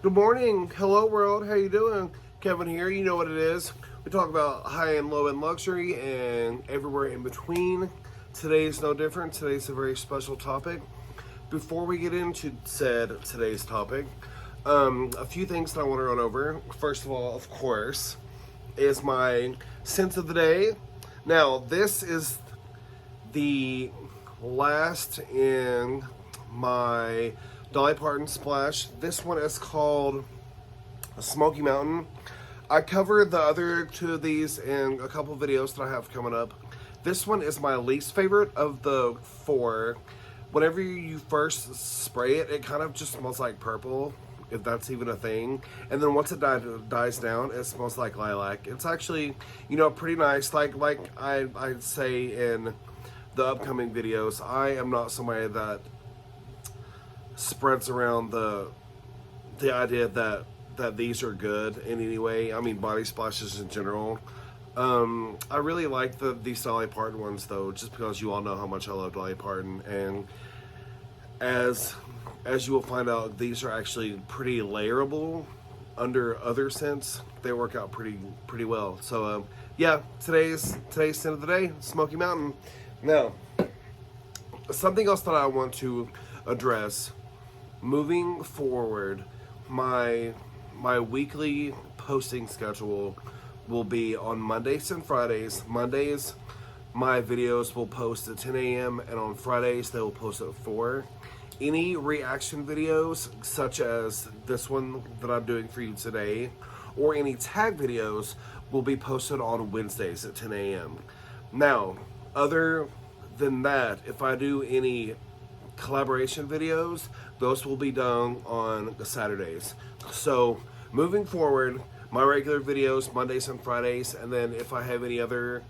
Good morning. Hello, world. How you doing? Kevin here. You know what it is. We talk about high-end, low-end luxury and everywhere in between. Today's no different. Today's a very special topic. Before we get into today's topic, a few things that I want to run over. First of all, of course, is my scent of the day. Now, this is the last in my Dolly Parton splash. This one is called Smoky Mountain. I covered the other two of these in a couple videos that I have coming up. This one is my least favorite of the four. Whenever you first spray it, it kind of just smells like purple, if that's even a thing. And then once it dies down, it smells like lilac. It's actually, pretty nice. Like I'd say in the upcoming videos, I am not somebody that spreads around the idea that these are good in any way. I mean, body splashes in general. I really like these Dolly Parton ones though, just because you all know how much I love Dolly Parton, and as you will find out, these are actually pretty layerable under other scents. They work out pretty well. So yeah, today's scent of the day, Smoky Mountain. Now, something else that I want to address. Moving forward, my weekly posting schedule will be on Mondays and Fridays. Mondays, my videos will post at 10 a.m. and on Fridays, they will post at 4. Any reaction videos, such as this one that I'm doing for you today, or any tag videos, will be posted on Wednesdays at 10 a.m. Now, other than that, if I do any collaboration videos, those will be done on the Saturdays. So moving forward, my regular videos Mondays and Fridays, and then if I have any other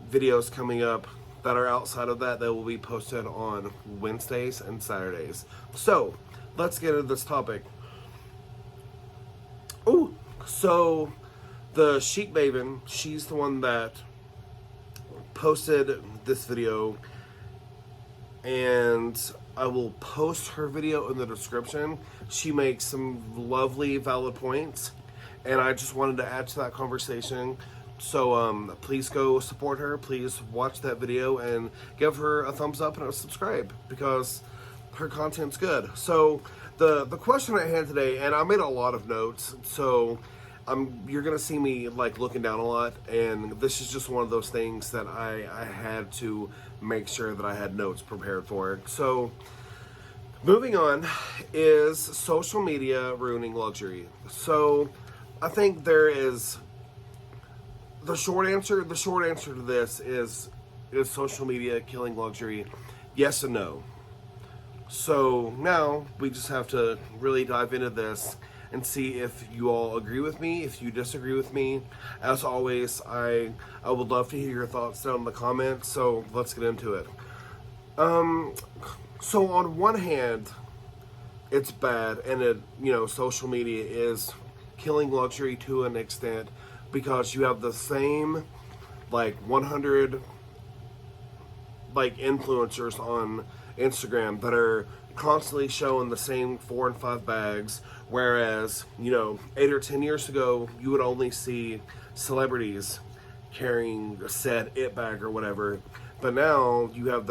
videos coming up that are outside of that, they will be posted on Wednesdays and Saturdays. So let's get into this topic. Oh, so the Chic Maven, she's the one that posted this video, and I will post her video in the description. She makes some lovely, valid points, and I just wanted to add to that conversation. So please go support her. Please watch that video and give her a thumbs up and a subscribe, because her content's good. So the question I had today, and I made a lot of notes, so you're gonna see me like looking down a lot, and this is just one of those things that I had to make sure that I had notes prepared for. So moving on, is social media ruining luxury? So I think there is the short answer to this is social media killing luxury? Yes and no. So now we just have to really dive into this and see if you all agree with me, if you disagree with me. As always, I would love to hear your thoughts down in the comments, so let's get into it. So on one hand, it's bad, and social media is killing luxury to an extent, because you have the same 100 influencers on Instagram that are constantly showing the same 4 and 5 bags, whereas 8 or 10 years ago you would only see celebrities carrying a said it bag or whatever. But now you have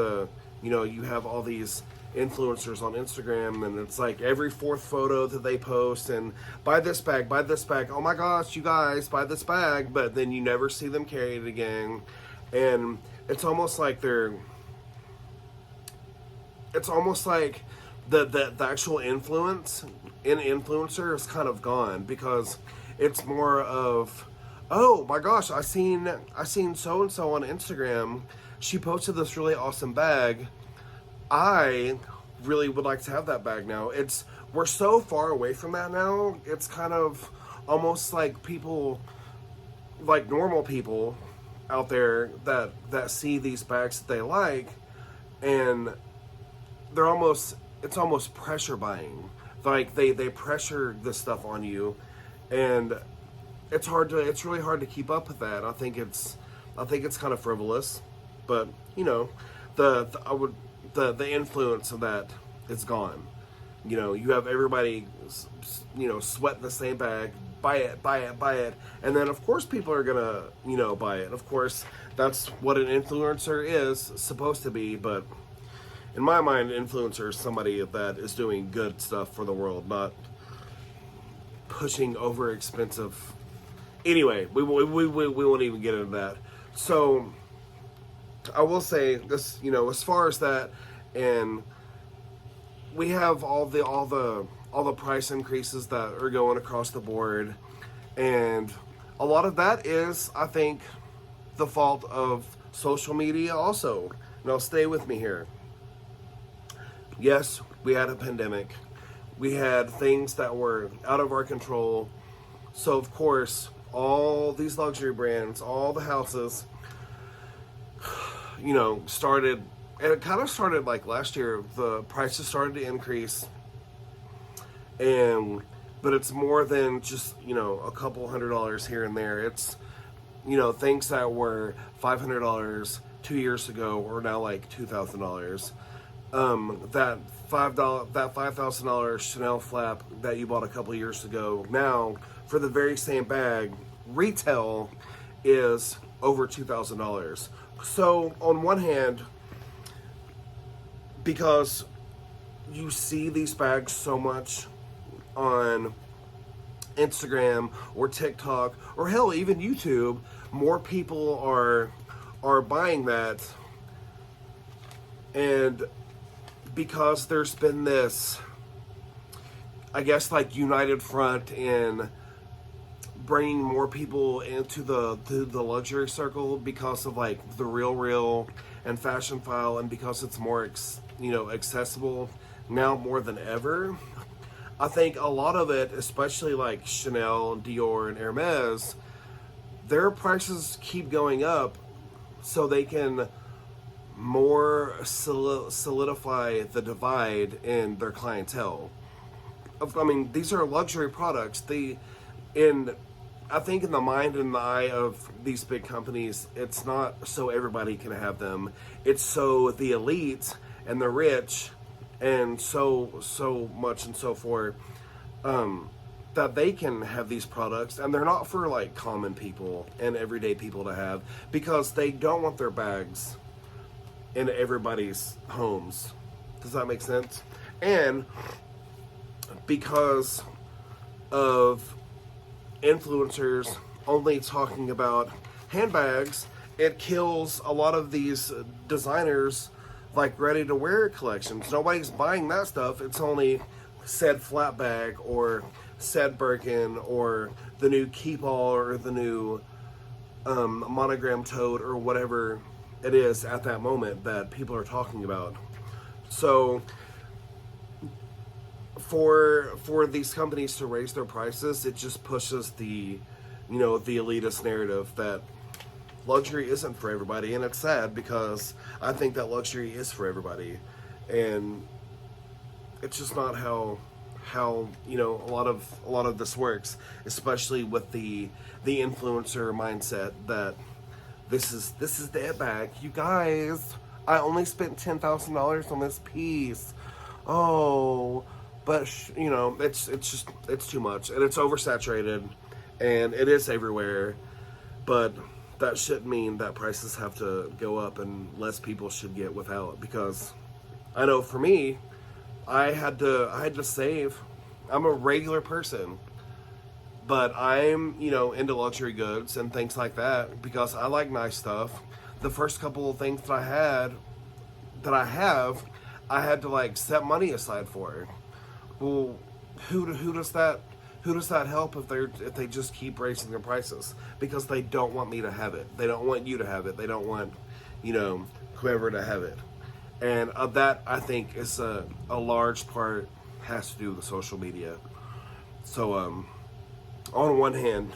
you have all these influencers on Instagram, and it's like every 4th photo that they post, and buy this bag, oh my gosh, you guys, buy this bag, but then you never see them carry it again. And it's almost like the actual influence in influencer is kind of gone, because it's more of, oh my gosh, I seen so and so on Instagram, she posted this really awesome bag, I really would like to have that bag now. We're so far away from that now. It's kind of almost like people, like normal people out there that see these bags that they like, and it's almost pressure buying. Like they pressure this stuff on you, and it's really hard to keep up with that. I think it's kind of frivolous, but the influence of that is gone. You know, you have everybody, you know, sweating the same bag, buy it, buy it, buy it. And then, of course, people are going to, you know, buy it. Of course, that's what an influencer is supposed to be. But in my mind, an influencer is somebody that is doing good stuff for the world, not pushing over expensive. Anyway, we won't even get into that. So I will say this, you know, as far as that, and we have all the price increases that are going across the board, and a lot of that is, I think, the fault of social media also. Now, stay with me here. Yes, we had a pandemic. We had things that were out of our control. So, of course, all these luxury brands, all the houses, you know, started, and it kind of started like last year, the prices started to increase. But it's more than just, you know, a couple $100 here and there. It's, you know, things that were $500 2 years ago are now like $2,000. That $5,000 Chanel flap that you bought a couple years ago, now for the very same bag, retail is over $2,000. So on one hand, because you see these bags so much on Instagram or TikTok or hell, even YouTube, more people are buying that. And because there's been this, I guess, like united front in bringing more people into the luxury circle because of like the Real and Fashion File, and because it's more accessible now more than ever. I think a lot of it, especially like Chanel, Dior, and Hermes, their prices keep going up so they can more solidify the divide in their clientele. I mean, these are luxury products. I think in the mind and the eye of these big companies, it's not so everybody can have them. It's so the elite and the rich and so much and so forth, that they can have these products, and they're not for like common people and everyday people to have, because they don't want their bags in everybody's homes. Does that make sense? And because of influencers only talking about handbags, it kills a lot of these designers like ready to wear collections. Nobody's buying that stuff. It's only said flat bag or said Birkin or the new Keepall or the new monogram tote or whatever it is at that moment that people are talking about. So for these companies to raise their prices, it just pushes the elitist narrative that luxury isn't for everybody. And it's sad, because I think that luxury is for everybody, and it's just not how a lot of this works, especially with the influencer mindset that this is the it bag. You guys, I only spent $10,000 on this piece. Oh, but it's too much, and it's oversaturated, and it is everywhere. But that shouldn't mean that prices have to go up and less people should get without. Because I know for me, I had to save. I'm a regular person, but I'm into luxury goods and things like that because I like nice stuff. The first couple of things that I had to like set money aside for. Well, who does that help if they just keep raising their prices? Because they don't want me to have it. They don't want you to have it. They don't want whoever to have it. And that, I think, is a large part has to do with social media. So on one hand,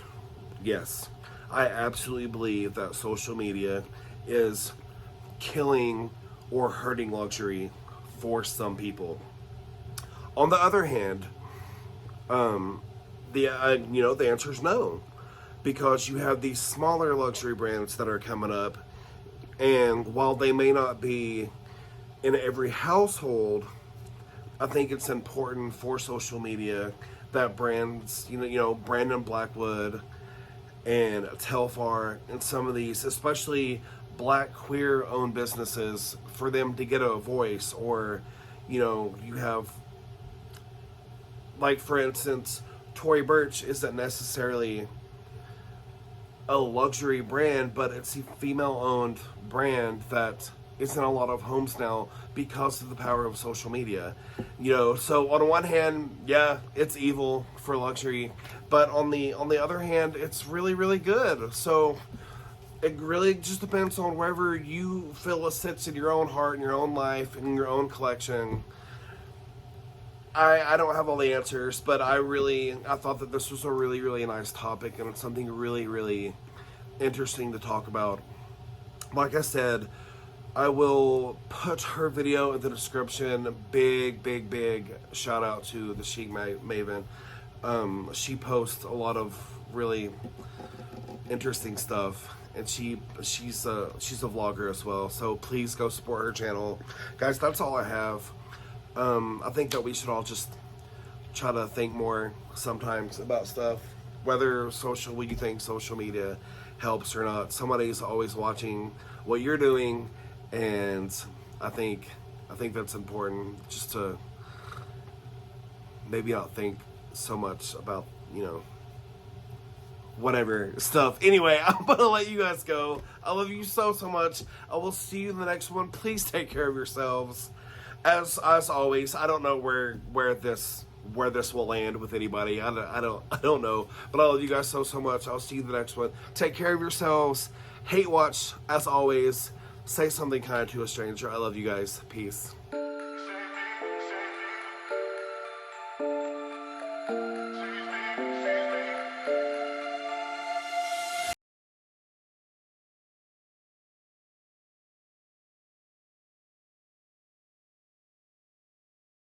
yes, I absolutely believe that social media is killing or hurting luxury for some people. On the other hand, the answer is no, because you have these smaller luxury brands that are coming up, and while they may not be in every household, I think it's important for social media that brands, Brandon Blackwood and Telfar and some of these, especially black queer owned businesses, for them to get a voice. Or, you have, like, for instance, Tory Burch isn't necessarily a luxury brand, but it's a female owned brand that is in a lot of homes now because of the power of social media. So on one hand, yeah, it's evil for luxury, but on the other hand, it's really, really good. So it really just depends on wherever you feel it sits in your own heart, in your own life, in your own collection. I don't have all the answers, but I thought that this was a really, really nice topic, and it's something really, really interesting to talk about. Like I said, I will put her video in the description. Big, big, big shout out to the Chic Maven. She posts a lot of really interesting stuff, and she's a vlogger as well. So please go support her channel, guys. That's all I have. I think that we should all just try to think more sometimes about stuff, whether you think social media helps or not. Somebody's always watching what you're doing, and I think that's important, just to maybe not think so much about, whatever stuff. Anyway, I'm gonna let you guys go. I love you so much. I will see you in the next one. Please take care of yourselves. As always, I don't know where this will land with anybody. I don't know. But I love you guys so much. I'll see you in the next one. Take care of yourselves. Hate watch, as always. Say something kind to a stranger. I love you guys. Peace.